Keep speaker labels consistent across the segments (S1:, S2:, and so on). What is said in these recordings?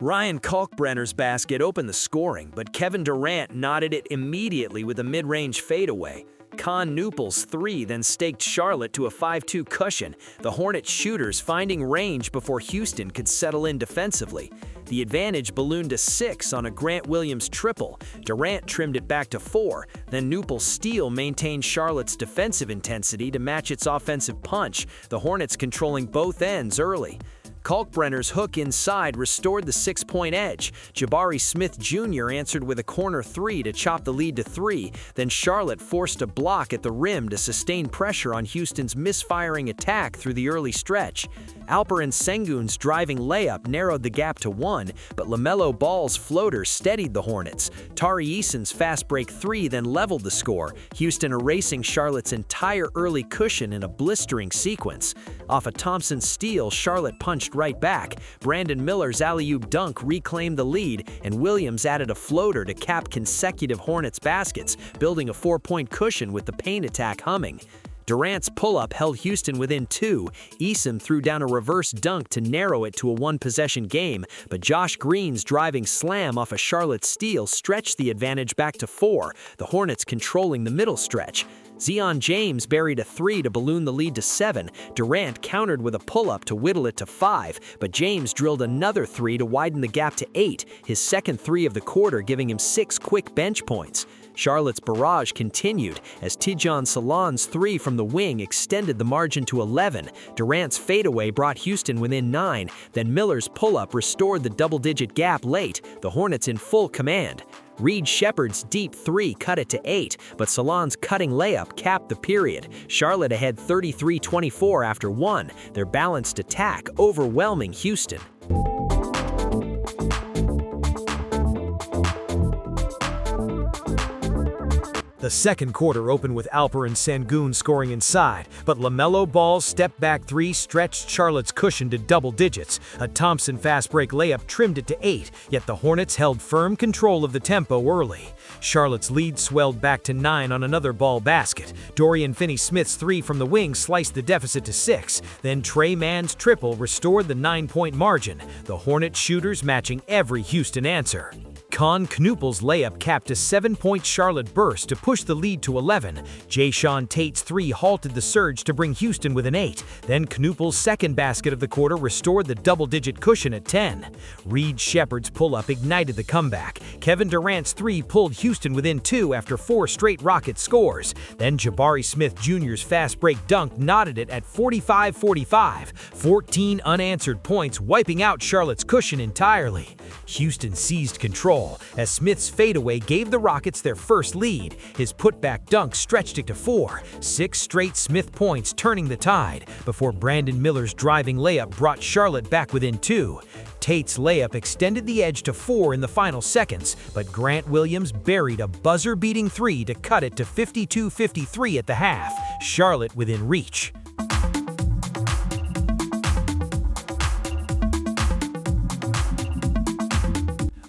S1: Ryan Kalkbrenner's basket opened the scoring, but Kevin Durant knotted it immediately with a mid-range fadeaway. Con Newple's three then staked Charlotte to a 5-2 cushion, the Hornets shooters finding range before Houston could settle in defensively. The advantage ballooned to 6 on a Grant Williams triple. Durant trimmed it back to 4, then Newple's steal maintained Charlotte's defensive intensity to match its offensive punch, the Hornets controlling both ends early. Kalkbrenner's hook inside restored the 6-point edge. Jabari Smith Jr. answered with a corner three to chop the lead to 3, then Charlotte forced a block at the rim to sustain pressure on Houston's misfiring attack through the early stretch. Alperen Sengun's driving layup narrowed the gap to 1, but LaMelo Ball's floater steadied the Hornets. Tari Eason's fast break 3 then leveled the score, Houston erasing Charlotte's entire early cushion in a blistering sequence. Off a Thompson steal, Charlotte punched right back. Brandon Miller's alley-oop dunk reclaimed the lead, and Williams added a floater to cap consecutive Hornets baskets, building a 4-point cushion with the paint attack humming. Durant's pull-up held Houston within 2. Eason threw down a reverse dunk to narrow it to a one-possession game, but Josh Green's driving slam off a Charlotte steal stretched the advantage back to 4, the Hornets controlling the middle stretch. Sion James buried a 3 to balloon the lead to 7. Durant countered with a pull-up to whittle it to 5, but James drilled another 3 to widen the gap to 8, his second 3 of the quarter giving him 6 quick bench points. Charlotte's barrage continued as Sion James' 3 from the wing extended the margin to 11. Durant's fadeaway brought Houston within 9, then Miller's pull-up restored the double-digit gap late, the Hornets in full command. Reed Shepherd's deep 3 cut it to 8, but James' cutting layup capped the period. Charlotte ahead 33-24 after 1, their balanced attack overwhelming Houston.
S2: The second quarter opened with Alperen Sengun scoring inside, but LaMelo Ball's step-back 3 stretched Charlotte's cushion to double digits. A Thompson fast-break layup trimmed it to 8, yet the Hornets held firm control of the tempo early. Charlotte's lead swelled back to 9 on another Ball basket. Dorian Finney-Smith's 3 from the wing sliced the deficit to 6, then Tre Mann's triple restored the 9-point margin, the Hornet shooters matching every Houston answer. Con Newple's layup capped a 7-point Charlotte burst to push the lead to 11. Jae'Sean Tate's 3 halted the surge to bring Houston within 8. Then Newple's second basket of the quarter restored the double-digit cushion at 10. Reed Shepherd's pull-up ignited the comeback. Kevin Durant's 3 pulled Houston within 2 after 4 straight Rocket scores. Then Jabari Smith Jr.'s fast break dunk knotted it at 45-45. 14 unanswered points wiping out Charlotte's cushion entirely. Houston seized control as Smith's fadeaway gave the Rockets their first lead. His putback dunk stretched it to 4, 6 straight Smith points turning the tide, before Brandon Miller's driving layup brought Charlotte back within 2. Tate's layup extended the edge to 4 in the final seconds, but Grant Williams buried a buzzer-beating 3 to cut it to 52-53 at the half, Charlotte within reach.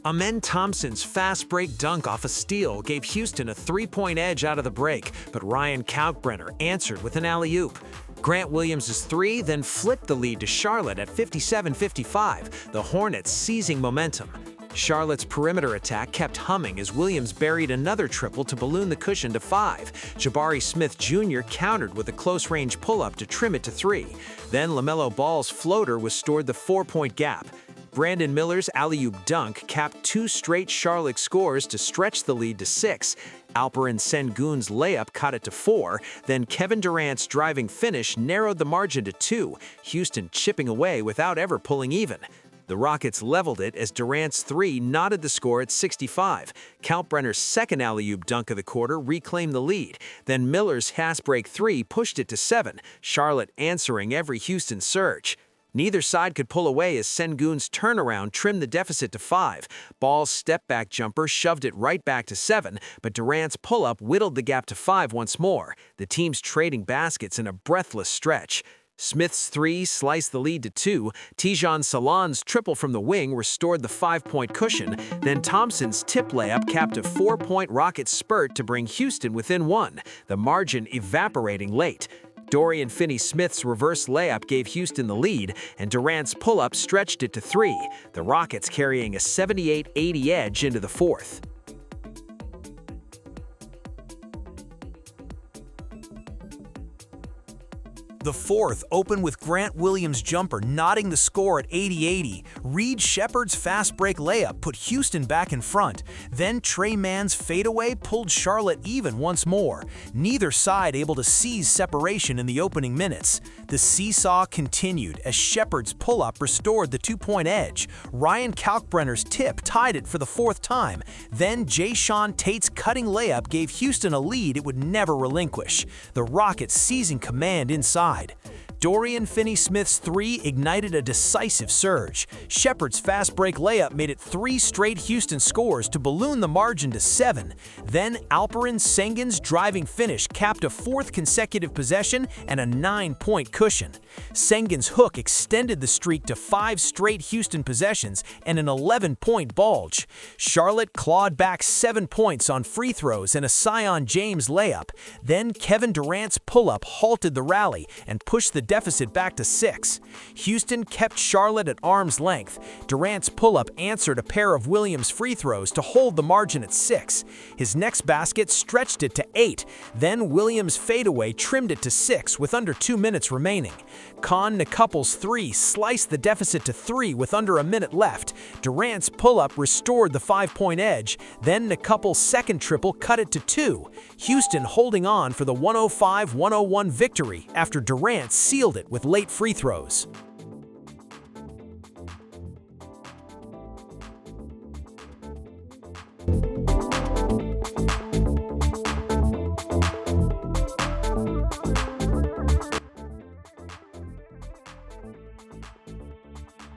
S1: Amen Thompson's fast break dunk off a steal gave Houston a 3-point edge out of the break, but Ryan Kalkbrenner answered with an alley-oop. Grant Williams' 3 then flipped the lead to Charlotte at 57-55, the Hornets seizing momentum. Charlotte's perimeter attack kept humming as Williams buried another triple to balloon the cushion to 5. Jabari Smith Jr. countered with a close-range pull-up to trim it to 3. Then LaMelo Ball's floater restored the 4-point gap. Brandon Miller's alley-oop dunk capped 2 straight Charlotte scores to stretch the lead to 6. Alperen Sengun's layup cut it to 4, then Kevin Durant's driving finish narrowed the margin to 2, Houston chipping away without ever pulling even. The Rockets leveled it as Durant's 3 knotted the score at 65. Kalkbrenner's second alley-oop dunk of the quarter reclaimed the lead. Then Miller's fast-break 3 pushed it to 7, Charlotte answering every Houston surge. Neither side could pull away as Sengun's turnaround trimmed the deficit to 5. Ball's step-back jumper shoved it right back to 7, but Durant's pull-up whittled the gap to 5 once more, the teams trading baskets in a breathless stretch. Smith's 3 sliced the lead to 2, Sion James' triple from the wing restored the 5-point cushion, then Thompson's tip layup capped a 4-point Rocket spurt to bring Houston within 1, the margin evaporating late. Dorian Finney-Smith's reverse layup gave Houston the lead, and Durant's pull-up stretched it to 3, the Rockets carrying a 78-80 edge into the fourth.
S2: The fourth opened with Grant Williams' jumper knotting the score at 80-80. Reed Shepherd's fast break layup put Houston back in front. Then Trey Mann's fadeaway pulled Charlotte even once more. Neither side able to seize separation in the opening minutes. The seesaw continued as Shepherd's pull-up restored the two-point edge. Ryan Kalkbrenner's tip tied it for the fourth time. Then Jayshawn Tate's cutting layup gave Houston a lead it would never relinquish. The Rockets seizing command inside. Dorian Finney-Smith's three ignited a decisive surge. Shepherd's fast break layup made it 3 straight Houston scores to balloon the margin to 7. Then Alperen Sengun's driving finish capped a 4th consecutive possession and a 9-point cushion. Sengun's hook extended the streak to 5 straight Houston possessions and an 11-point bulge. Charlotte clawed back 7 points on free throws and a Sion James layup. Then Kevin Durant's pull-up halted the rally and pushed the deficit back to 6. Houston kept Charlotte at arm's length. Durant's pull-up answered a pair of Williams' free throws to hold the margin at 6. His next basket stretched it to 8. Then Williams' fadeaway trimmed it to 6 with under 2 minutes remaining. Con Nakupal's 3 sliced the deficit to 3 with under a minute left. Durant's pull-up restored the 5-point edge. Then Nakupal's second triple cut it to 2. Houston holding on for the 105-101 victory after Durant sealed it with late free throws.